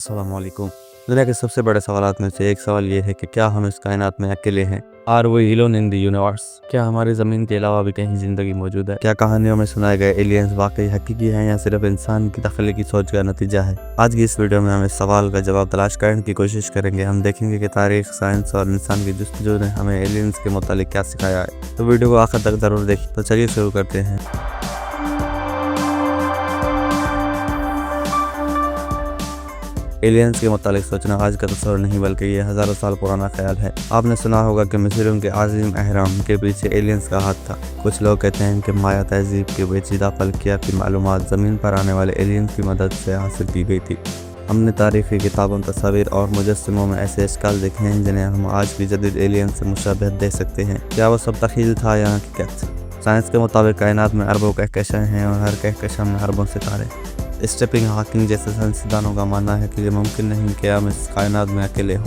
अस्सलाम वालेकुम। दुनिया के सबसे बड़े सवालात में से एक सवाल ये है कि क्या हम इस कायनात में अकेले हैं? Are we alone in the universe? क्या हमारी ज़मीन के अलावा भी कहीं ज़िंदगी मौजूद है? क्या कहानियों में सुनाए गए एलियंस वाकई हकीकी हैं या सिर्फ इंसान की तख्लीकी सोच का नतीजा है? आज की इस वीडियो में हम इस सवाल का जवाब तलाश करने की कोशिश करेंगे। हम देखेंगे कि तारीख, साइंस और इंसान की जस्तजू ने हमें एलियंस के मुतालिक क्या सिखाया है। तो वीडियो को आखिर तक ज़रूर देखिए। तो चलिए शुरू करते हैं। एलियंस के मुतालिक सोचना आज का तस्वर नहीं बल्कि ये हज़ारों साल पुराना ख्याल है। आपने सुना होगा कि मिस्रियों के आज़ीम अहराम के पीछे एलियंस का हाथ था। कुछ लोग कहते हैं कि माया तहजीब के पेचीदा फल्कियात की मालूमात ज़मीन पर आने वाले एलियंस की मदद से हासिल की गई थी। हमने तारीखी किताबों, तस्वीर और मुजस्समों में ऐसे इश्काल देखे हैं जिन्हें हम आज भी जदीद एलियंस से मुशाबहत दे सकते हैं। क्या वो सब तख़ील था या हकीकत? साइंस के मुताबिक कायनात में अरबों कहकशां हैं और हर कहकशां में अरबों सितारे। स्टीफन हॉकिंग जैसे साइंसदानों का मानना है कि ये मुमकिन नहीं कि हम इस कायनात में अकेले हों।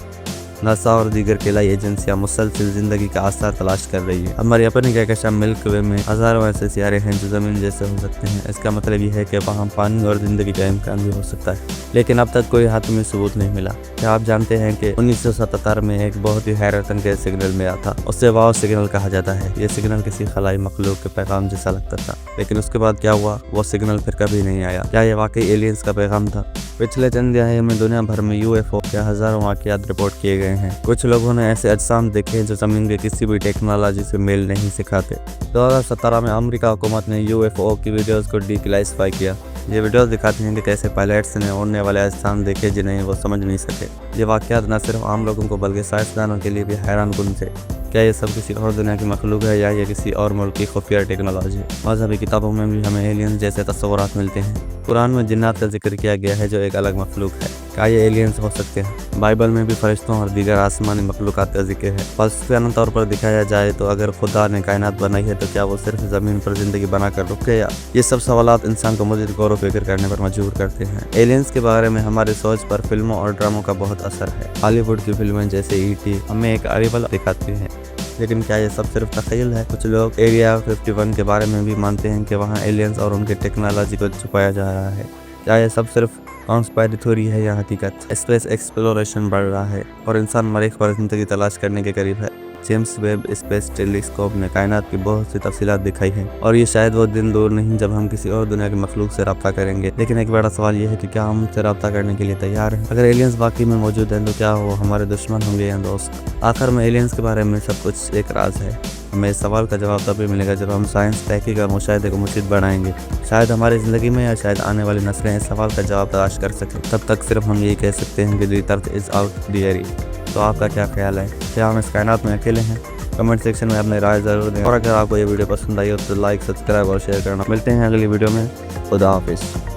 नासा और दीगर खिलाई एजेंसियां मुसलसल ज़िंदगी का आसार तलाश कर रही है। हमारी अपनी कहकशां मिल्की वे में हज़ारों ऐसे सियारे हैं जो ज़मीन जैसे हो सकते हैं। इसका मतलब ये है कि वहाँ पानी और ज़िंदगी का इम्कान भी हो सकता है, लेकिन अब तक कोई हातमी सबूत नहीं मिला। क्या आप जानते हैं कि 1977 में एक बहुत ही हैरत अंगेज सिग्नल मिला था? उससे वाव सिग्नल कहा जाता है। ये सिग्नल किसी खलाई मखलूक के पैगाम जैसा लगता था, लेकिन उसके बाद क्या हुआ? वो सिग्नल फिर कभी नहीं आया। क्या ये वाकई एलियंस का पैगाम था? पिछले चंद दिहाइयों में दुनिया भर में UFO के हज़ारों वाक़यात रिपोर्ट किए गए हैं। कुछ लोगों ने ऐसे अजसाम देखे जो ज़मीन के किसी भी टेक्नोलॉजी से मेल नहीं सिखाते। 2017 में अमेरिका हुकूमत ने UFO की वीडियोज़ को डीक्लासिफाई किया। ये वीडियोज़ दिखाती हैं कि कैसे पायलट्स ने उड़ने वाले अजसाम देखे जिन्हें वो समझ नहीं सके। ये वाक़यात न सिर्फ आम लोगों को बल्कि साइंसदानों के लिए भी हैरान कुन थे। क्या ये सब किसी और दुनिया की मखलूक है या ये किसी और मुल्क की खुफिया टेक्नोलॉजी? मज़हबी किताबों में भी हमें एलियंस जैसे तस्वुरात मिलते हैं। कुरान में जिन्नात का जिक्र किया गया है जो एक अलग मखलूक है। क्या ये एलियंस हो सकते हैं? बाइबल में भी फरिश्तों और दीगर आसमानी मखलूकात का जिक्र है। फलसफाना तौर पर दिखाया जाए तो अगर खुदा ने कायनात बनाई है तो क्या वो सिर्फ ज़मीन पर ज़िंदगी बनाकर रुक गया? ये सब सवालात इंसान को मज़ीद गौर व फिक्र करने पर मजबूर करते हैं। एलियंस के बारे में हमारी सोच पर फिल्मों और ड्रामों का बहुत असर है। हॉलीवुड की फिल्में जैसे E.T. हमें एक अरीबल दिखाती हैं, लेकिन क्या ये सब सिर्फ तख़य्युल है? कुछ लोग एरिया 51 के बारे में भी मानते हैं कि वहाँ एलियंस और उनके टेक्नोलॉजी को छुपाया जा रहा है। क्या ये सब सिर्फ कॉन्स्पायरी थ्योरी है या हकीकत? स्पेस एक्सप्लोरेशन बढ़ रहा है और इंसान मरीख पर ज़िंदगी तलाश करने के करीब है। जेम्स वेब स्पेस टेलीस्कोप ने कायनात की बहुत सी तफसीलात दिखाई हैं और ये शायद वो दिन दूर नहीं जब हम किसी और दुनिया के मखलूक से रब्ता करेंगे। लेकिन एक बड़ा सवाल ये है कि क्या हम उनसे रब्ता करने के लिए तैयार हैं? अगर एलियंस वाकई में मौजूद हैं तो क्या वो हमारे दुश्मन होंगे या दोस्त? आखिर में एलियंस के बारे में सब कुछ एक राज है। हमें इस सवाल का जवाब तभी मिलेगा जब हम साइंस, तहकीक और मुशाहिदे को मज़ीद बढ़ाएंगे। शायद हमारी ज़िंदगी में या शायद आने वाली नस्लें इस सवाल का जवाब तलाश कर सकें। तब तक सिर्फ हम यही कह सकते हैं कि the earth is out the area. तो आपका क्या ख्याल है? क्या हम इस कायनात में अकेले हैं? कमेंट सेक्शन में अपनी राय ज़रूर दें और अगर आपको ये वीडियो पसंद आई हो तो लाइक, सब्सक्राइब और शेयर करना। मिलते हैं अगली वीडियो में। खुदा हाफिज़।